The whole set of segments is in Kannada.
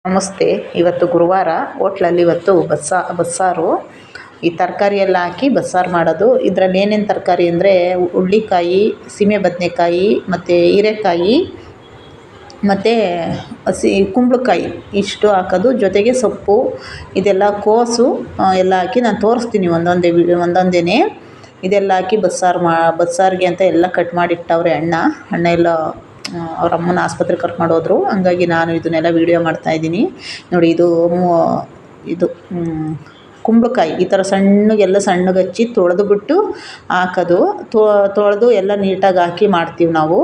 ನಮಸ್ತೆ. ಇವತ್ತು ಗುರುವಾರ ಹೋಟ್ಲಲ್ಲಿ ಇವತ್ತು ಬಸ್ಸಾರು ಈ ತರಕಾರಿ ಎಲ್ಲ ಹಾಕಿ ಬಸ್ಸಾರು ಮಾಡೋದು. ಇದರಲ್ಲಿ ಏನೇನು ತರಕಾರಿ ಅಂದರೆ ಹುಳ್ಳಿಕಾಯಿ, ಸೀಮೆ ಬದನೆಕಾಯಿ ಮತ್ತು ಹೀರೆಕಾಯಿ ಮತ್ತು ಕುಂಬಳಕಾಯಿ ಇಷ್ಟು ಹಾಕೋದು. ಜೊತೆಗೆ ಸೊಪ್ಪು ಇದೆಲ್ಲ ಕೋಸು ಎಲ್ಲ ಹಾಕಿ ನಾನು ತೋರಿಸ್ತೀನಿ ಒಂದೊಂದೇ ಇದೆಲ್ಲ ಹಾಕಿ ಬಸ್ಸಾರಿಗೆ ಅಂತ ಎಲ್ಲ ಕಟ್ ಮಾಡಿಟ್ಟವ್ರೆ ಅಣ್ಣ ಎಲ್ಲ ಅವ್ರ ಅಮ್ಮನ ಆಸ್ಪತ್ರೆಗೆ ಕರ್ಕೊಂಡು ಹೋದ್ರು. ಹಂಗಾಗಿ ನಾನು ಇದನ್ನೆಲ್ಲ ವೀಡಿಯೋ ಮಾಡ್ತಾಯಿದ್ದೀನಿ ನೋಡಿ. ಇದು ಕುಂಬಳಕಾಯಿ ಈ ಥರ ಸಣ್ಣಗೆ ಹಚ್ಚಿ ತೊಳೆದುಬಿಟ್ಟು ಹಾಕೋದು. ತೊಳೆದು ಎಲ್ಲ ನೀಟಾಗಿ ಹಾಕಿ ಮಾಡ್ತೀವಿ ನಾವು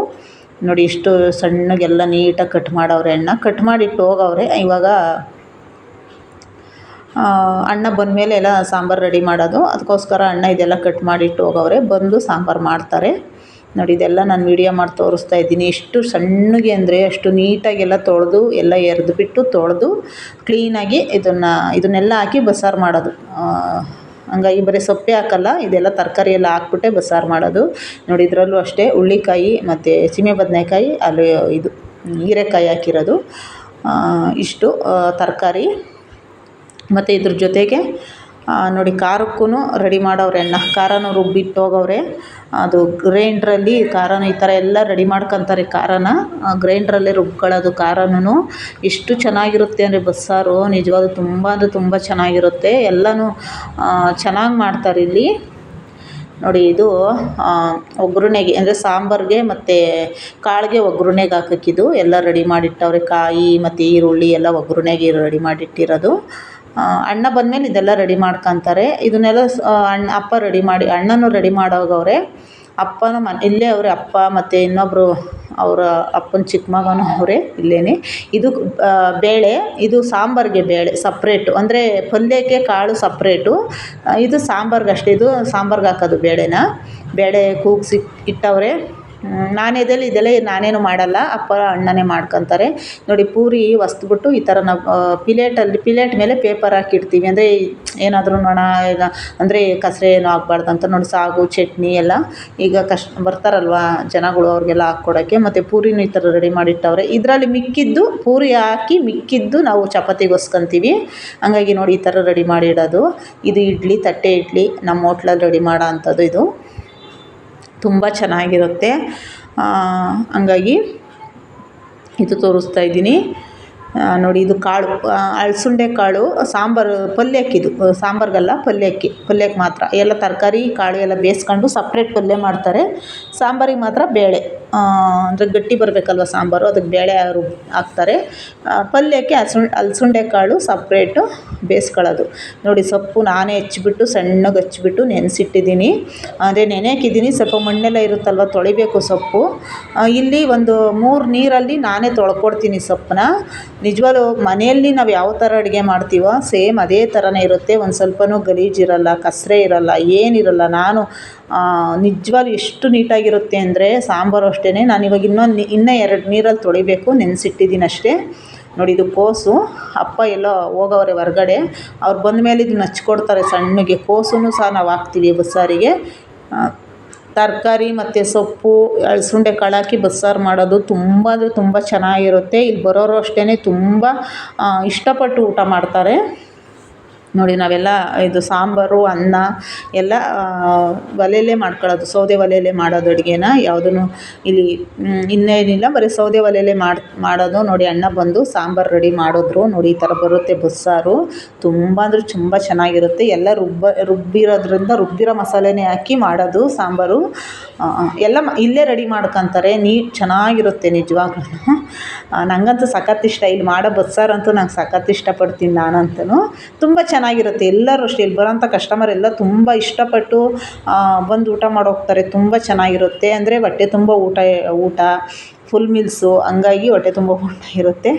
ನೋಡಿ. ಇಷ್ಟು ಸಣ್ಣಗೆಲ್ಲ ನೀಟಾಗಿ ಕಟ್ ಮಾಡವ್ರೆ ಕಟ್ ಮಾಡಿಟ್ಟು ಹೋಗವ್ರೆ. ಇವಾಗ ಅಣ್ಣ ಬಂದಮೇಲೆ ಎಲ್ಲ ಸಾಂಬಾರು ರೆಡಿ ಮಾಡೋದು. ಅದಕ್ಕೋಸ್ಕರ ಅಣ್ಣ ಇದೆಲ್ಲ ಕಟ್ ಮಾಡಿಟ್ಟು ಹೋಗವ್ರೆ. ಬಂದು ಸಾಂಬಾರು ಮಾಡ್ತಾರೆ ನೋಡಿ. ಇದೆಲ್ಲ ನಾನು ವೀಡಿಯೋ ಮಾಡಿ ತೋರಿಸ್ತಾ ಇದ್ದೀನಿ. ಎಷ್ಟು ಸಣ್ಣಗೆ ಅಂದರೆ ಅಷ್ಟು ನೀಟಾಗೆಲ್ಲ ತೊಳೆದು ಎಲ್ಲ ಎರೆದುಬಿಟ್ಟು ತೊಳೆದು ಕ್ಲೀನಾಗಿ ಇದನ್ನೆಲ್ಲ ಹಾಕಿ ಬಸ್ಸಾರು ಮಾಡೋದು. ಹಂಗಾಗಿ ಬರೀ ಸೊಪ್ಪೇ ಹಾಕಲ್ಲ, ಇದೆಲ್ಲ ತರಕಾರಿ ಎಲ್ಲ ಹಾಕ್ಬಿಟ್ಟೆ ಬಸ್ಸಾರು ಮಾಡೋದು ನೋಡಿ. ಇದರಲ್ಲೂ ಅಷ್ಟೇ ಹುಳ್ಳಿಕಾಯಿ ಮತ್ತು ಸೀಮೆ ಬದನೆಕಾಯಿ ಅಲ್ಲಿ ಹೀರೆಕಾಯಿ ಹಾಕಿರೋದು ಇಷ್ಟು ತರಕಾರಿ. ಮತ್ತು ಇದ್ರ ಜೊತೆಗೆ ನೋಡಿ ಖಾರಕ್ಕೂ ರೆಡಿ ಮಾಡವ್ರೆ ಖಾರನೂ ರುಬ್ಬಿಟ್ಟು ಹೋಗವ್ರೆ. ಅದು ಗ್ರೈಂಡ್ರಲ್ಲಿ ಖಾರನ ಈ ಥರ ಎಲ್ಲ ರೆಡಿ ಮಾಡ್ಕೊತಾರೆ. ಖಾರನ ಗ್ರೈಂಡ್ರಲ್ಲೇ ರುಬ್ಕೊಳ್ಳೋದು. ಖಾರನೂ ಎಷ್ಟು ಚೆನ್ನಾಗಿರುತ್ತೆ ಅಂದರೆ ಬಸ್ಸಾರು ನಿಜವಾಗ್ಲೂ ತುಂಬ ಅಂದರೆ ತುಂಬ ಚೆನ್ನಾಗಿರುತ್ತೆ. ಎಲ್ಲನೂ ಚೆನ್ನಾಗಿ ಮಾಡ್ತಾರೆ ಇಲ್ಲಿ ನೋಡಿ. ಇದು ಒಗ್ಗರಣೆಗೆ ಅಂದರೆ ಸಾಂಬಾರಿಗೆ ಮತ್ತು ಕಾಳಿಗೆ ಒಗ್ಗರಣೆಗೆ ಹಾಕೋಕ್ಕಿದು ಎಲ್ಲ ರೆಡಿ ಮಾಡಿಟ್ಟವ್ರೆ. ಕಾಯಿ ಮತ್ತು ಈರುಳ್ಳಿ ಎಲ್ಲ ಒಗ್ಗರಣೆಗೆ ರೆಡಿ ಮಾಡಿಟ್ಟಿರೋದು. ಅಣ್ಣ ಬಂದಮೇಲೆ ಇದೆಲ್ಲ ರೆಡಿ ಮಾಡ್ಕೊತಾರೆ. ಇದನ್ನೆಲ್ಲ ಅಪ್ಪ ಅಣ್ಣನೂ ರೆಡಿ ಮಾಡೋಗವ್ರೆ. ಅಪ್ಪನೂ ಇಲ್ಲೇ ಅವರೇ. ಅಪ್ಪ ಮತ್ತು ಇನ್ನೊಬ್ಬರು ಅವರ ಅಪ್ಪನ ಚಿಕ್ಕ ಮಗನೂ ಅವರೇ ಇಲ್ಲೇ. ಇದು ಬೇಳೆ, ಇದು ಸಾಂಬಾರಿಗೆ ಬೇಳೆ ಸಪ್ರೇಟು, ಅಂದರೆ ಪಲ್ಯಕ್ಕೆ ಕಾಳು ಸಪ್ರೇಟು, ಇದು ಸಾಂಬಾರ್ಗೆ ಅಷ್ಟೇ. ಇದು ಸಾಂಬಾರ್ಗೆ ಹಾಕೋದು ಬೇಳೆ ಕೂಗಿಸಿ ಇಟ್ಟವ್ರೆ. ಇದೆಲ್ಲ ನಾನೇನು ಮಾಡಲ್ಲ, ಅಪ್ಪ ಅಣ್ಣನೇ ಮಾಡ್ಕೊತಾರೆ ನೋಡಿ. ಪೂರಿ ಹೊಸ್ದ್ಬಿಟ್ಟು ಈ ಥರ ನಾವು ಪಿಲೇಟ್ ಮೇಲೆ ಪೇಪರ್ ಹಾಕಿಡ್ತೀವಿ. ಅಂದರೆ ಏನಾದರೂ ಅಂದರೆ ಕಸರೆ ಏನೂ ಆಗಬಾರ್ದು ಅಂತ ನೋಡಿ. ಸಾಗು ಚಟ್ನಿ ಎಲ್ಲ ಈಗ ಬರ್ತಾರಲ್ವ ಜನಗಳು, ಅವ್ರಿಗೆಲ್ಲ ಹಾಕ್ಕೊಡೋಕ್ಕೆ. ಮತ್ತು ಪೂರಿನೂ ಈ ಥರ ರೆಡಿ ಮಾಡಿಟ್ಟವ್ರೆ. ಇದರಲ್ಲಿ ಮಿಕ್ಕಿದ್ದು ಪೂರಿ ಹಾಕಿ ಮಿಕ್ಕಿದ್ದು ನಾವು ಚಪಾತಿಗೋಸ್ಕೊಂತೀವಿ. ಹಂಗಾಗಿ ನೋಡಿ ಈ ಥರ ರೆಡಿ ಮಾಡಿಡೋದು. ಇದು ತಟ್ಟೆ ಇಡ್ಲಿ ನಮ್ಮ ಹೋಟ್ಲಲ್ಲಿ ರೆಡಿ ಮಾಡೋ ಅಂಥದ್ದು. ಇದು ತುಂಬ ಚೆನ್ನಾಗಿರುತ್ತೆ. ಹಂಗಾಗಿ ಇದು ತೋರಿಸ್ತಾ ಇದ್ದೀನಿ ನೋಡಿ. ಇದು ಕಾಳು ಅಲಸಂಡೆ ಕಾಳು ಸಾಂಬಾರು ಪಲ್ಯಕ್ಕಿದು, ಸಾಂಬಾರಿಗಲ್ಲ ಪಲ್ಯಕ್ಕೆ ಮಾತ್ರ. ಎಲ್ಲ ತರಕಾರಿ ಕಾಳು ಎಲ್ಲ ಬೇಯಿಸ್ಕೊಂಡು ಸಪ್ರೇಟ್ ಪಲ್ಯ ಮಾಡ್ತಾರೆ. ಸಾಂಬಾರಿಗೆ ಮಾತ್ರ ಬೇಳೆ, ಅಂದರೆ ಗಟ್ಟಿ ಬರಬೇಕಲ್ವ ಸಾಂಬಾರು, ಅದಕ್ಕೆ ಬೇಳೆ ಹಾಕ್ತಾರೆ. ಪಲ್ಯಕ್ಕೆ ಅಲಸಂಡೆ ಕಾಳು ಸಪ್ರೇಟು ಬೇಯಿಸ್ಕೊಳ್ಳೋದು ನೋಡಿ. ಸೊಪ್ಪು ನಾನೇ ಸಣ್ಣಗೆ ಹಚ್ಚಿಬಿಟ್ಟು ನೆನೆಸಿಟ್ಟಿದ್ದೀನಿ. ಅಂದರೆ ನೆನೆಹಾಕಿದ್ದೀನಿ. ಸ್ವಲ್ಪ ಮಣ್ಣೆಲ್ಲ ಇರುತ್ತಲ್ವ, ತೊಳಿಬೇಕು ಸೊಪ್ಪು. ಇಲ್ಲಿ ಒಂದು 3 ನೀರಲ್ಲಿ ನಾನೇ ತೊಳ್ಕೊಡ್ತೀನಿ ಸೊಪ್ಪನ್ನ. ನಿಜವಾಗ್ಲೂ ಮನೆಯಲ್ಲಿ ನಾವು ಯಾವ ಥರ ಅಡುಗೆ ಮಾಡ್ತೀವೋ ಸೇಮ್ ಅದೇ ಥರನೇ ಇರುತ್ತೆ. ಒಂದು ಸ್ವಲ್ಪನೂ ಗಲೀಜಿರಲ್ಲ, ಕಸರೆ ಇರಲ್ಲ, ಏನಿರಲ್ಲ. ನಾನು ನಿಜವಾಗ್ಲೂ ಎಷ್ಟು ನೀಟಾಗಿರುತ್ತೆ ಅಂದರೆ ಸಾಂಬಾರು ಅಷ್ಟೇ. ನಾನು ಇವಾಗ ಇನ್ನೂ 2 ನೀರಲ್ಲಿ ತೊಳಿಬೇಕು, ನೆನೆಸಿಟ್ಟಿದ್ದೀನಿ ಅಷ್ಟೇ ನೋಡಿ. ಇದು ಕೋಸು. ಅಪ್ಪ ಎಲ್ಲೋ ಹೋಗವ್ರೆ ಹೊರಗಡೆ. ಅವ್ರು ಬಂದಮೇಲೆ ಇದನ್ನ ಹಚ್ಕೊಡ್ತಾರೆ ಸಣ್ಣಗೆ. ಕೋಸನ್ನು ಸಹ ನಾವು ಹಾಕ್ತೀವಿ ಬಸ್ಸಾರಿಗೆ. ತರಕಾರಿ ಮತ್ತು ಸೊಪ್ಪು ಅಲಸಂಡೆ ಕಾಳು ಹಾಕಿ ಬಸ್ಸಾರು ಮಾಡೋದು ತುಂಬ ಅಂದರೆ ತುಂಬ ಚೆನ್ನಾಗಿರುತ್ತೆ. ಇಲ್ಲಿ ಬರೋರು ಅಷ್ಟೇ ತುಂಬ ಇಷ್ಟಪಟ್ಟು ಊಟ ಮಾಡ್ತಾರೆ ನೋಡಿ. ನಾವೆಲ್ಲ ಇದು ಸಾಂಬಾರು ಅನ್ನ ಎಲ್ಲ ಒಲೆಯಲ್ಲೇ ಮಾಡ್ಕೊಳ್ಳೋದು, ಸೌದೆ ಒಲೆಯಲ್ಲೇ ಮಾಡೋದು ಅಡುಗೆನ. ಯಾವುದೂ ಇಲ್ಲಿ ಇನ್ನೇನಿಲ್ಲ, ಬರೀ ಸೌದೆ ಒಲೆಯಲ್ಲೇ ಮಾಡೋದು ನೋಡಿ. ಅಣ್ಣ ಬಂದು ಸಾಂಬಾರು ರೆಡಿ ಮಾಡಿದ್ರು ನೋಡಿ. ಈ ಥರ ಬರುತ್ತೆ ಬಸ್ಸಾರು. ತುಂಬ ಅಂದರೆ ತುಂಬ ಚೆನ್ನಾಗಿರುತ್ತೆ. ಎಲ್ಲ ರುಬ್ಬಿರೋ ಮಸಾಲೆನೇ ಹಾಕಿ ಮಾಡೋದು ಸಾಂಬಾರು. ಎಲ್ಲ ಇಲ್ಲೇ ರೆಡಿ ಮಾಡ್ಕೊತಾರೆ. ಚೆನ್ನಾಗಿರುತ್ತೆ ನಿಜವಾಗ್ಲೂ. ನನಗಂತೂ ಸಖತ್ ಇಷ್ಟ. ಇಲ್ಲಿ ಮಾಡೋ ಬಸ್ಸಾರಂತೂ ನಂಗೆ ಸಖತ್ ಇಷ್ಟಪಡ್ತೀನಿ ನಾನಂತೂ. ತುಂಬ ಚೆನ್ನಾಗಿರುತ್ತೆ. ಎಲ್ಲರೂ ಅಷ್ಟೇ, ಇಲ್ಲಿ ಬರೋಂಥ ಕಸ್ಟಮರ್ ಎಲ್ಲ ತುಂಬ ಇಷ್ಟಪಟ್ಟು ಬಂದು ಊಟ ಮಾಡೋಗ್ತಾರೆ. ತುಂಬ ಚೆನ್ನಾಗಿರುತ್ತೆ. ಅಂದರೆ ಹೊಟ್ಟೆ ತುಂಬ ಊಟ ಫುಲ್ ಮೀಲ್ಸು, ಹಂಗಾಗಿ ಹೊಟ್ಟೆ ತುಂಬ ಊಟ ಇರುತ್ತೆ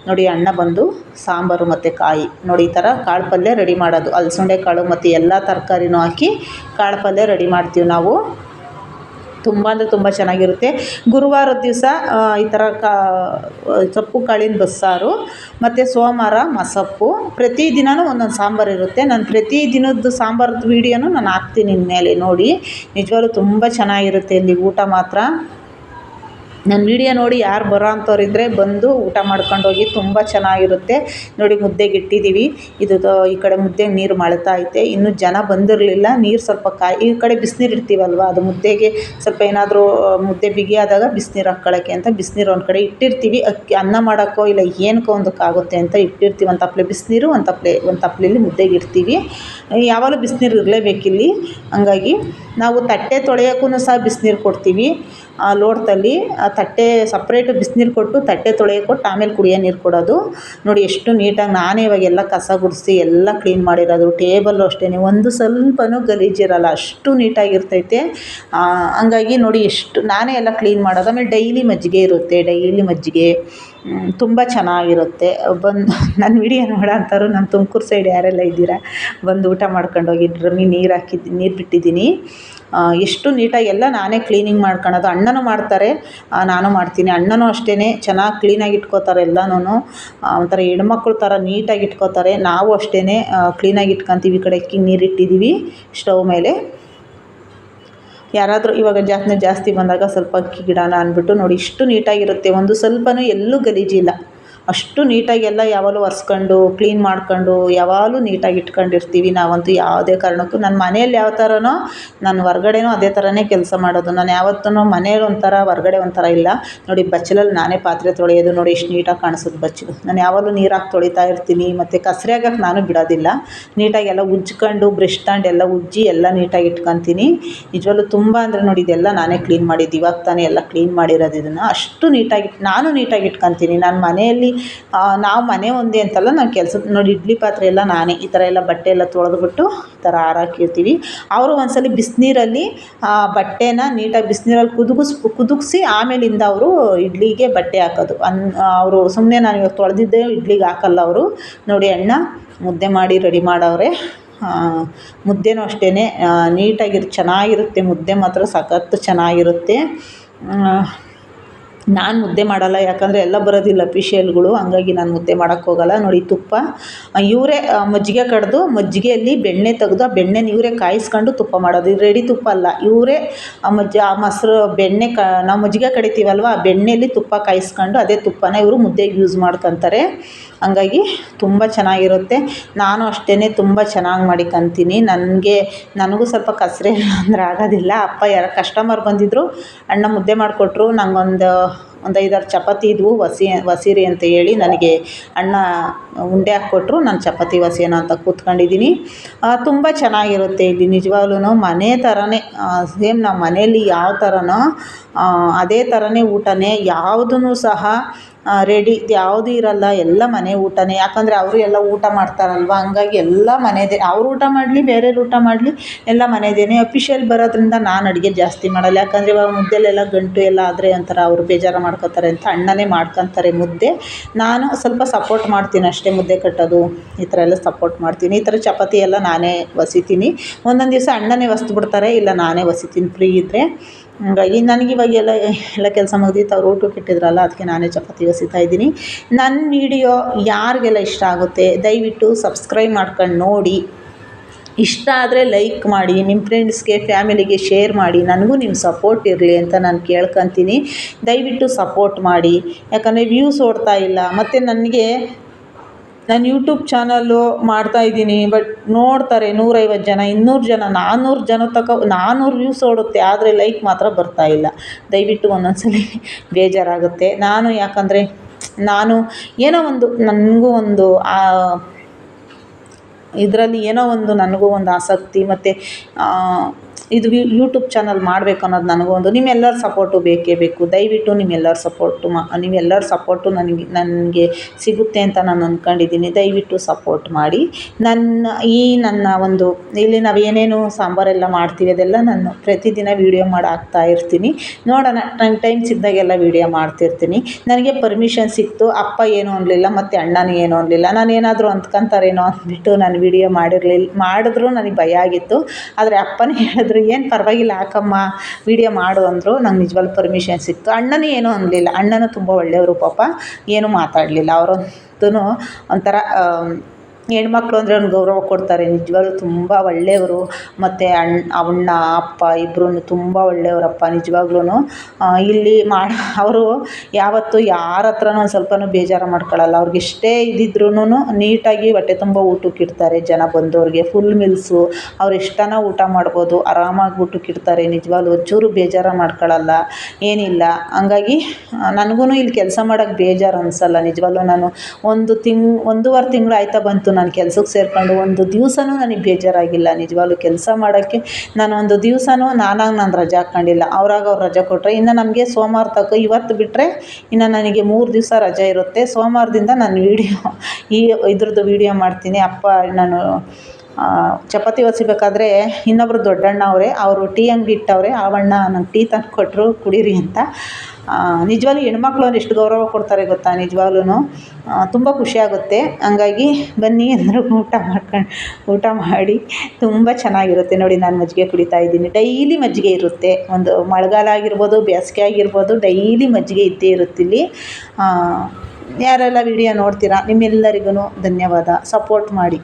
ನೋಡಿ. ಅಣ್ಣ ಬಂದು ಸಾಂಬಾರು ಮತ್ತು ಕಾಯಿ ನೋಡಿ ಈ ಥರ ಕಾಳು ಪಲ್ಯ ರೆಡಿ ಮಾಡೋದು. ಅಲಸಂಡೆ ಕಾಳು ಮತ್ತು ಎಲ್ಲ ತರಕಾರಿನೂ ಹಾಕಿ ಕಾಳು ಪಲ್ಯ ರೆಡಿ ಮಾಡ್ತೀವಿ ನಾವು. ತುಂಬ ಅಂದರೆ ತುಂಬ ಚೆನ್ನಾಗಿರುತ್ತೆ. ಗುರುವಾರದ ದಿವಸ ಈ ಥರ ಸೊಪ್ಪು ಕಾಳಿನ ಬಸ್ಸಾರು, ಮತ್ತು ಸೋಮವಾರ ಮಸೊಪ್ಪು. ಪ್ರತಿದಿನವೂ ಒಂದೊಂದು ಸಾಂಬಾರು ಇರುತ್ತೆ. ನಾನು ಪ್ರತಿ ದಿನದ್ದು ಸಾಂಬಾರದ್ದು ವೀಡಿಯೋನು ನಾನು ಹಾಕ್ತೀನಿ ಇನ್ಮೇಲೆ ನೋಡಿ. ನಿಜವಾಗ್ಲೂ ತುಂಬ ಚೆನ್ನಾಗಿರುತ್ತೆ ಇಲ್ಲಿ ಊಟ ಮಾತ್ರ. ನನ್ನ ವೀಡಿಯೋ ನೋಡಿ ಯಾರು ಬರೋ ಅಂಥವ್ರಿದ್ದರೆ ಬಂದು ಊಟ ಮಾಡ್ಕೊಂಡು ಹೋಗಿ, ತುಂಬ ಚೆನ್ನಾಗಿರುತ್ತೆ. ನೋಡಿ ಮುದ್ದೆಗೆ ಇಟ್ಟಿದ್ದೀವಿ, ಇದು ಈ ಕಡೆ ಮುದ್ದೆಗೆ ನೀರು ಮಳ್ತಾ ಐತೆ, ಇನ್ನೂ ಜನ ಬಂದಿರಲಿಲ್ಲ. ನೀರು ಸ್ವಲ್ಪ ಈ ಕಡೆ ಬಿಸಿನೀರು ಇಡ್ತೀವಲ್ವ, ಅದು ಮುದ್ದೆಗೆ ಸ್ವಲ್ಪ ಏನಾದರೂ ಮುದ್ದೆ ಬಿಗಿ ಆದಾಗ ಬಿಸಿನೀರು ಹಾಕ್ಕೊಳ್ಳೋಕ್ಕೆ ಅಂತ ಬಿಸಿನೀರು ಒಂದು ಕಡೆ ಇಟ್ಟಿರ್ತೀವಿ. ಅನ್ನ ಮಾಡೋಕ್ಕೋ ಇಲ್ಲ ಏನಕ್ಕೋ ಒಂದಕ್ಕಾಗುತ್ತೆ ಅಂತ ಇಟ್ಟಿರ್ತೀವಿ. ಒಂದು ತಪ್ಪಲೆ ಬಿಸಿನೀರು, ಒಂದು ತಪ್ಪಲೆಯಲ್ಲಿ ಮುದ್ದೆಗೆ ಇಡ್ತೀವಿ. ಯಾವಾಗಲೂ ಬಿಸಿನೀರು ಇರಲೇಬೇಕಿಲ್ಲಿ. ಹಂಗಾಗಿ ನಾವು ತಟ್ಟೆ ತೊಳೆಯೋಕ್ಕೂ ಸಹ ಬಿಸಿನೀರು ಕೊಡ್ತೀವಿ. ಲೋಟದಲ್ಲಿ ತಟ್ಟೆ ಸಪ್ರೇಟು ಬಿಸಿನೀರು ಕೊಟ್ಟು ತಟ್ಟೆ ತೊಳೆಯೋಕೆ ಕೊಟ್ಟು ಆಮೇಲೆ ಕುಡಿಯೋ ನೀರು ಕೊಡೋದು. ನೋಡಿ ಎಷ್ಟು ನೀಟಾಗಿ ನಾನೇ ಇವಾಗೆಲ್ಲ ಕಸ ಗುಡಿಸಿ ಎಲ್ಲ ಕ್ಲೀನ್ ಮಾಡಿರೋದು. ಟೇಬಲ್ಲು ಅಷ್ಟೇ, ಒಂದು ಸ್ವಲ್ಪನೂ ಗಲೀಜಿರಲ್ಲ, ಅಷ್ಟು ನೀಟಾಗಿರ್ತೈತೆ. ಹಂಗಾಗಿ ನೋಡಿ ಎಷ್ಟು ನಾನೇ ಎಲ್ಲ ಕ್ಲೀನ್ ಮಾಡೋದು. ಆಮೇಲೆ ಡೈಲಿ ಮಜ್ಜಿಗೆ ಇರುತ್ತೆ, ಡೈಲಿ ಮಜ್ಜಿಗೆ ತುಂಬ ಚೆನ್ನಾಗಿರುತ್ತೆ. ಬಂದು ನನ್ನ ವಿಡಿಯೋ ನೋಡೋ ಅಂಥವ್ರು ನಮ್ಮ ತುಮಕೂರು ಸೈಡ್ ಯಾರೆಲ್ಲ ಇದ್ದೀರಾ ಬಂದು ಊಟ ಮಾಡ್ಕೊಂಡು ಹೋಗಿ. ಡ್ರಮ್ಮಿಗೆ ನೀರು ಬಿಟ್ಟಿದ್ದೀನಿ. ಎಷ್ಟು ನೀಟಾಗಿ ಎಲ್ಲ ನಾನೇ ಕ್ಲೀನಿಂಗ್ ಮಾಡ್ಕೊಳೋದು. ಅಣ್ಣನೂ ಮಾಡ್ತಾರೆ, ನಾನು ಮಾಡ್ತೀನಿ. ಅಣ್ಣನೂ ಅಷ್ಟೇ ಚೆನ್ನಾಗಿ ಕ್ಲೀನಾಗಿ ಇಟ್ಕೋತಾರೆ ಎಲ್ಲನೂ. ಒಂಥರ ಹೆಣ್ಮಕ್ಳು ಥರ ನೀಟಾಗಿ ಇಟ್ಕೋತಾರೆ. ನಾವು ಅಷ್ಟೇ ಕ್ಲೀನಾಗಿ ಇಟ್ಕೊತೀವಿ. ಈ ಕಡೆ ಅಕ್ಕಿ ನೀರಿಟ್ಟಿದ್ದೀವಿ ಸ್ಟವ್ ಮೇಲೆ. ಯಾರಾದರೂ ಇವಾಗ ಜಾಸ್ತಿ ಬಂದಾಗ ಸ್ವಲ್ಪ ಅಕ್ಕಿ ಗಿಡನ ಅಂದ್ಬಿಟ್ಟು ನೋಡಿ ಇಷ್ಟು ನೀಟಾಗಿರುತ್ತೆ. ಒಂದು ಸ್ವಲ್ಪನೂ ಎಲ್ಲೂ ಗಲೀಜಿಲ್ಲ, ಅಷ್ಟು ನೀಟಾಗಿ ಎಲ್ಲ ಯಾವಾಗಲೂ ಒರೆಸ್ಕೊಂಡು ಕ್ಲೀನ್ ಮಾಡ್ಕೊಂಡು ಯಾವಾಗಲೂ ನೀಟಾಗಿ ಇಟ್ಕೊಂಡಿರ್ತೀವಿ. ನಾವಂತೂ ಯಾವುದೇ ಕಾರಣಕ್ಕೂ ನನ್ನ ಮನೆಯಲ್ಲಿ ಯಾವ ಥರನೋ ನಾನು ಹೊರ್ಗಡೆನೂ ಅದೇ ಥರನೇ ಕೆಲಸ ಮಾಡೋದು. ನಾನು ಯಾವತ್ತೂ ಮನೇಲಿ ಒಂಥರ ಹೊರ್ಗಡೆ ಒಂಥರ ಇಲ್ಲ. ನೋಡಿ ಬಚ್ಚಲಲ್ಲಿ ನಾನೇ ಪಾತ್ರೆ ತೊಳೆಯೋದು. ನೋಡಿ ಎಷ್ಟು ನೀಟಾಗಿ ಕಾಣಿಸೋದು ಬಚ್ಚಲು. ನಾನು ಯಾವಾಗಲೂ ನೀರು ಹಾಕಿ ತೊಳಿತಾ ಇರ್ತೀನಿ. ಮತ್ತು ಕಸರೆ ಆಗೋಕ್ಕೆ ನಾನು ಬಿಡೋದಿಲ್ಲ. ನೀಟಾಗಿ ಎಲ್ಲ ಉಜ್ಕೊಂಡು ಬ್ರಷ್ ತಗೊಂಡು ಎಲ್ಲ ಉಜ್ಜಿ ಎಲ್ಲ ನೀಟಾಗಿ ಇಟ್ಕೊತೀನಿ. ನಿಜವಾಗ್ಲೂ ತುಂಬ ಅಂದರೆ ನೋಡಿ ಇದೆಲ್ಲ ನಾನೇ ಕ್ಲೀನ್ ಮಾಡಿದ್ದು. ಇವಾಗ ತಾನೇ ಎಲ್ಲ ಕ್ಲೀನ್ ಮಾಡಿರೋದು. ಇದನ್ನು ಅಷ್ಟು ನೀಟಾಗಿ ನಾನು ನೀಟಾಗಿ ಇಟ್ಕೊತೀನಿ. ನಾನು ಮನೆಯಲ್ಲಿ ನಾವು ಮನೆ ಒಂದೇ ಅಂತಲ್ಲ, ನಾವು ಕೆಲಸದ ನೋಡಿ ಇಡ್ಲಿ ಪಾತ್ರೆ ಎಲ್ಲ ನಾನೇ ಈ ಥರ ಎಲ್ಲ ಬಟ್ಟೆ ಎಲ್ಲ ತೊಳೆದ್ಬಿಟ್ಟು ಈ ಥರ ಹಾರಾಕಿರ್ತೀವಿ. ಅವರು ಒಂದ್ಸಲ ಬಿಸಿನೀರಲ್ಲಿ ಬಟ್ಟೆನ ನೀಟಾಗಿ ಬಿಸಿನೀರಲ್ಲಿ ಕುದಿಸಿ ಆಮೇಲಿಂದ ಅವರು ಇಡ್ಲಿಗೆ ಬಟ್ಟೆ ಹಾಕೋದು. ಅವರು ಸುಮ್ಮನೆ ನಾನು ಇವಾಗ ತೊಳೆದಿದ್ದೆ ಇಡ್ಲಿಗೆ ಹಾಕಲ್ಲ ಅವರು. ನೋಡಿ ಅಣ್ಣ ಮುದ್ದೆ ಮಾಡಿ ರೆಡಿ ಮಾಡವ್ರೆ. ಮುದ್ದೆನೂ ಅಷ್ಟೇ ಚೆನ್ನಾಗಿರುತ್ತೆ. ಮುದ್ದೆ ಮಾತ್ರ ಸಖತ್ತು ಚೆನ್ನಾಗಿರುತ್ತೆ. ನಾನು ಮುದ್ದೆ ಮಾಡಲ್ಲ, ಯಾಕಂದರೆ ಎಲ್ಲ ಬರೋದಿಲ್ಲ ಅಫಿಷಿಯಲ್ಗಳು. ಹಂಗಾಗಿ ನಾನು ಮುದ್ದೆ ಮಾಡೋಕ್ಕೆ ಹೋಗಲ್ಲ. ನೋಡಿ ತುಪ್ಪ ಇವರೇ ಮಜ್ಜಿಗೆ ಕಡ್ದು ಮಜ್ಜಿಗೆಯಲ್ಲಿ ಬೆಣ್ಣೆ ತೆಗೆದು ಆ ಬೆಣ್ಣೆನ ಇವರೇ ಕಾಯಿಸ್ಕೊಂಡು ತುಪ್ಪ ಮಾಡೋದು. ಇದು ರೆಡಿ ತುಪ್ಪ ಅಲ್ಲ, ಇವರೇ ಆ ಮೊಸರು ಬೆಣ್ಣೆ ನಾವು ಮಜ್ಜಿಗೆ ಕಡಿತೀವಲ್ವ, ಆ ಬೆಣ್ಣೆಯಲ್ಲಿ ತುಪ್ಪ ಕಾಯಿಸ್ಕೊಂಡು ಅದೇ ತುಪ್ಪನ ಇವರು ಮುದ್ದೆಗೆ ಯೂಸ್ ಮಾಡ್ಕೊತಾರೆ. ಹಂಗಾಗಿ ತುಂಬ ಚೆನ್ನಾಗಿರುತ್ತೆ. ನಾನು ಅಷ್ಟೇ ತುಂಬ ಚೆನ್ನಾಗಿ ಮಾಡಿಕೊಂತೀನಿ. ನನಗೂ ಸ್ವಲ್ಪ ಕಸರೆ ಅಂದರೆ ಆಗೋದಿಲ್ಲ. ಅಪ್ಪ ಯಾರೋ ಕಸ್ಟಮರ್ ಬಂದಿದ್ದರು, ಅಣ್ಣ ಮುದ್ದೆ ಮಾಡಿಕೊಟ್ರು. ನಂಗೊಂದು 5-6 ಚಪಾತಿ ಇದ್ವು, ವಸೀರಿ ಅಂತ ಹೇಳಿ ನನಗೆ ಅಣ್ಣ ಉಂಡೆ ಹಾಕ್ಕೊಟ್ರು. ನಾನು ಚಪಾತಿ ವಸಿಯೋಣ ಅಂತ ಕೂತ್ಕೊಂಡಿದ್ದೀನಿ. ತುಂಬ ಚೆನ್ನಾಗಿರುತ್ತೆ ಇಲ್ಲಿ ನಿಜವಾಗ್ಲೂ. ಮನೆ ಥರನೇ ಸೇಮ್ ನಾವು ಮನೆಯಲ್ಲಿ ಯಾವ ಥರನೋ ಅದೇ ಥರನೇ ಊಟನೇ. ಯಾವುದೂ ಸಹ ರೆಡಿ ಯಾವುದೂ ಇರಲ್ಲ, ಎಲ್ಲ ಮನೆ ಊಟನೇ. ಯಾಕಂದರೆ ಅವರು ಎಲ್ಲ ಊಟ ಮಾಡ್ತಾರಲ್ವ, ಹಂಗಾಗಿ ಎಲ್ಲ ಮನೆಯದೇ. ಅವ್ರು ಊಟ ಮಾಡಲಿ ಬೇರೆಯವ್ರು ಊಟ ಮಾಡಲಿ ಎಲ್ಲ ಮನೆಯದೇ. ಅಫಿಷಿಯಲ್ ಬರೋದ್ರಿಂದ ನಾನು ಅಡುಗೆ ಜಾಸ್ತಿ ಮಾಡಲ್ಲ. ಯಾಕಂದರೆ ಇವಾಗ ಮುದ್ದೆಲೆಲ್ಲ ಗಂಟು ಎಲ್ಲ ಆದರೆ ಒಂಥರ ಅವರು ಬೇಜಾರು ಮಾಡ್ಕೊತಾರೆ ಅಂತ ಅಣ್ಣನೇ ಮಾಡ್ಕೊತಾರೆ ಮುದ್ದೆ. ನಾನು ಸ್ವಲ್ಪ ಸಪೋರ್ಟ್ ಮಾಡ್ತೀನಿ ಅಷ್ಟೇ. ಮುದ್ದೆ ಕಟ್ಟೋದು ಈ ಥರ ಎಲ್ಲ ಸಪೋರ್ಟ್ ಮಾಡ್ತೀನಿ. ಈ ಥರ ಚಪಾತಿ ಎಲ್ಲ ನಾನೇ ವಸಿತೀನಿ. ಒಂದೊಂದು ದಿವಸ ಅಣ್ಣನೇ ವಸಿಬಿಡ್ತಾರೆ, ಇಲ್ಲ ನಾನೇ ವಸಿತೀನಿ ಫ್ರೀ ಇದ್ದರೆ. ಹಂಗಾಗಿ ನನಗಿವಾಗೆಲ್ಲ ಕೆಲಸ ಮುಗ್ದಿತ್ತು. ಅವ್ರು ಊಟಕ್ಕೆ ಇಟ್ಟಿದ್ರಲ್ಲ, ಅದಕ್ಕೆ ನಾನೇ ಚಪಾತಿ ವಸಿತಾ ಇದ್ದೀನಿ. ನನ್ನ ವಿಡಿಯೋ ಯಾರಿಗೆಲ್ಲ ಇಷ್ಟ ಆಗುತ್ತೆ ದಯವಿಟ್ಟು ಸಬ್ಸ್ಕ್ರೈಬ್ ಮಾಡ್ಕೊಂಡು ನೋಡಿ. ಇಷ್ಟ ಆದರೆ ಲೈಕ್ ಮಾಡಿ, ನಿಮ್ಮ ಫ್ರೆಂಡ್ಸ್ಗೆ ಫ್ಯಾಮಿಲಿಗೆ ಶೇರ್ ಮಾಡಿ. ನನಗೂ ನಿಮ್ಮ ಸಪೋರ್ಟ್ ಇರಲಿ ಅಂತ ನಾನು ಕೇಳ್ಕೊತೀನಿ. ದಯವಿಟ್ಟು ಸಪೋರ್ಟ್ ಮಾಡಿ. ಯಾಕಂದರೆ ವ್ಯೂಸ್ ಓಡ್ತಾ ಇಲ್ಲ. ಮತ್ತು ನನಗೆ ನಾನು ಯೂಟ್ಯೂಬ್ ಚಾನಲ್ಲು ಮಾಡ್ತಾಯಿದ್ದೀನಿ, ಬಟ್ ನೋಡ್ತಾರೆ 150 ಜನ, 200 ಜನ, 400 ಜನ 400 ವ್ಯೂಸ್ ಓಡುತ್ತೆ. ಆದರೆ ಲೈಕ್ ಮಾತ್ರ ಬರ್ತಾಯಿಲ್ಲ. ದಯವಿಟ್ಟು ಒಂದೊಂದ್ಸಲಿ ಬೇಜಾರಾಗುತ್ತೆ. ಯಾಕಂದರೆ ನಾನು ಏನೋ ಒಂದು ನನಗೂ ಒಂದು ಇದರಲ್ಲಿ ಏನೋ ಒಂದು ನನಗೂ ಒಂದು ಆಸಕ್ತಿ, ಮತ್ತು ಇದು ಯೂಟ್ಯೂಬ್ ಚಾನಲ್ ಮಾಡಬೇಕು ಅನ್ನೋದು ನನಗೊಂದು. ನಿಮ್ಮೆಲ್ಲರ ಸಪೋರ್ಟು ಬೇಕೇ ಬೇಕು. ದಯವಿಟ್ಟು ನಿಮ್ಮೆಲ್ಲರ ಸಪೋರ್ಟು ನನಗೆ ಸಿಗುತ್ತೆ ಅಂತ ನಾನು ಅಂದ್ಕೊಂಡಿದ್ದೀನಿ. ದಯವಿಟ್ಟು ಸಪೋರ್ಟ್ ಮಾಡಿ. ನನ್ನ ಒಂದು ಇಲ್ಲಿ ನಾವು ಏನೇನು ಸಾಂಬಾರೆಲ್ಲ ಮಾಡ್ತೀವಿ ಅದೆಲ್ಲ ನಾನು ಪ್ರತಿದಿನ ವೀಡಿಯೋ ಮಾಡಿ ಹಾಕ್ತಾ ಇರ್ತೀನಿ. ನೋಡೋಣ, ನಂಗೆ ಟೈಮ್ ಸಿಕ್ಕಿದಾಗೆಲ್ಲ ವೀಡಿಯೋ ಮಾಡ್ತಿರ್ತೀನಿ. ನನಗೆ ಪರ್ಮಿಷನ್ ಸಿಕ್ತು. ಅಪ್ಪ ಏನೂ ಅನ್ನಲಿಲ್ಲ, ಮತ್ತು ಅಣ್ಣನೂ ಏನೂ ಅನ್ನಲಿಲ್ಲ. ನಾನೇನಾದರೂ ಅಂದ್ಕೊತಾರೇನೋ ಅಂದ್ಬಿಟ್ಟು ನಾನು ವೀಡಿಯೋ ಮಾಡಿದ್ರು ನನಗೆ ಭಯ ಆಗಿತ್ತು. ಆದರೆ ಅಪ್ಪನೇ ಹೇಳಿದ್ರು, ಏನು ಪರವಾಗಿಲ್ಲ ಹಾಕಮ್ಮ ವೀಡಿಯೋ ಮಾಡು ಅಂದರು. ನಂಗೆ ನಿಜವಾಗ್ಲೂ ಪರ್ಮಿಷನ್ ಸಿಕ್ತು. ಅಣ್ಣನೂ ಏನೂ ಅನ್ನಲಿಲ್ಲ. ಅಣ್ಣನೂ ತುಂಬ ಒಳ್ಳೆಯವರು ಪಾಪ, ಏನೂ ಮಾತಾಡಲಿಲ್ಲ. ಅವರಂತೂ ಒಂಥರ ಹೆಣ್ಮಕ್ಳು ಅಂದರೆ ಒಂದು ಗೌರವ ಕೊಡ್ತಾರೆ. ನಿಜವಾಗ್ಲೂ ತುಂಬ ಒಳ್ಳೆಯವರು. ಮತ್ತು ಅಣ್ಣ ಅಪ್ಪ ಇಬ್ಬರೂ ತುಂಬ ಒಳ್ಳೆಯವರಪ್ಪ ನಿಜವಾಗ್ಲೂ. ಇಲ್ಲಿ ಅವರು ಯಾವತ್ತೂ ಯಾರ ಹತ್ರನೂ ಒಂದು ಸ್ವಲ್ಪನೂ ಬೇಜಾರು ಮಾಡ್ಕೊಳ್ಳಲ್ಲ. ಅವ್ರಿಗೆಷ್ಟೇ ಇದ್ದಿದ್ರೂ ನೀಟಾಗಿ ಹೊಟ್ಟೆ ತುಂಬ ಊಟಕ್ಕಿಡ್ತಾರೆ ಜನ ಬಂದವ್ರಿಗೆ. ಫುಲ್ ಮೀಲ್ಸು ಅವ್ರು ಎಷ್ಟನ ಊಟ ಮಾಡ್ಬೋದು, ಆರಾಮಾಗಿ ಊಟಕ್ಕಿಡ್ತಾರೆ. ನಿಜವಾಗ್ಲೂ ಒಂಚೂರು ಬೇಜಾರು ಮಾಡ್ಕೊಳ್ಳಲ್ಲ, ಏನಿಲ್ಲ. ಹಂಗಾಗಿ ನನಗೂ ಇಲ್ಲಿ ಕೆಲಸ ಮಾಡೋಕ್ಕೆ ಬೇಜಾರು ಅನಿಸಲ್ಲ. ನಿಜವಾಗ್ಲೂ ನಾನು 1.5 ತಿಂಗಳು ಆಯ್ತಾ ಬಂತು ನಾನು ಕೆಲ್ಸಕ್ಕೆ ಸೇರ್ಕೊಂಡು. ಒಂದು ದಿವಸನೂ ನನಗೆ ಬೇಜಾರಾಗಿಲ್ಲ. ನಿಜವಾಗ್ಲೂ ಕೆಲಸ ಮಾಡೋಕ್ಕೆ ನಾನು ಒಂದು ದಿವಸನೂ ನಾನು ರಜೆ ಹಾಕ್ಕೊಂಡಿಲ್ಲ. ಅವ್ರು ರಜೆ ಕೊಟ್ಟರೆ ಇನ್ನು ನಮಗೆ ಸೋಮವಾರ ತನಕ ಇವತ್ತು ಬಿಟ್ಟರೆ ಇನ್ನು ನನಗೆ 3 ದಿವಸ ರಜೆ ಇರುತ್ತೆ. ಸೋಮವಾರದಿಂದ ನಾನು ಇದ್ರದ್ದು ವೀಡಿಯೋ ಮಾಡ್ತೀನಿ. ನಾನು ಚಪಾತಿ ಒಸಿಬೇಕಾದ್ರೆ ಇನ್ನೊಬ್ಬರು ದೊಡ್ಡಣ್ಣ ಅವರು ಟೀ ಅಂಗಡಿ ಇಟ್ಟವ್ರೆ. ಅವಣ್ಣ ನಂಗೆ ಟೀ ತಂದು ಕೊಟ್ಟರು ಕುಡೀರಿ ಅಂತ. ನಿಜವಾಗ್ಲೂ ಹೆಣ್ಮಕ್ಳು ಅಂದ್ರೆ ಎಷ್ಟು ಗೌರವ ಕೊಡ್ತಾರೆ ಗೊತ್ತಾ. ನಿಜವಾಗ್ಲೂ ತುಂಬ ಖುಷಿಯಾಗುತ್ತೆ. ಹಂಗಾಗಿ ಬನ್ನಿ ಎಲ್ಲರೂ ಊಟ ಮಾಡಿ ತುಂಬ ಚೆನ್ನಾಗಿರುತ್ತೆ. ನೋಡಿ ನಾನು ಮಜ್ಜಿಗೆ ಕುಡಿತಾ ಇದ್ದೀನಿ. ಡೈಲಿ ಮಜ್ಜಿಗೆ ಇರುತ್ತೆ. ಒಂದು ಮಳೆಗಾಲ ಆಗಿರ್ಬೋದು, ಬೇಸಿಗೆ ಆಗಿರ್ಬೋದು, ಡೈಲಿ ಮಜ್ಜಿಗೆ ಇದ್ದೇ ಇರುತ್ತಿಲ್ಲಿ. ಯಾರೆಲ್ಲ ವಿಡಿಯೋ ನೋಡ್ತೀರಾ ನಿಮ್ಮೆಲ್ಲರಿಗೂ ಧನ್ಯವಾದ. ಸಪೋರ್ಟ್ ಮಾಡಿ.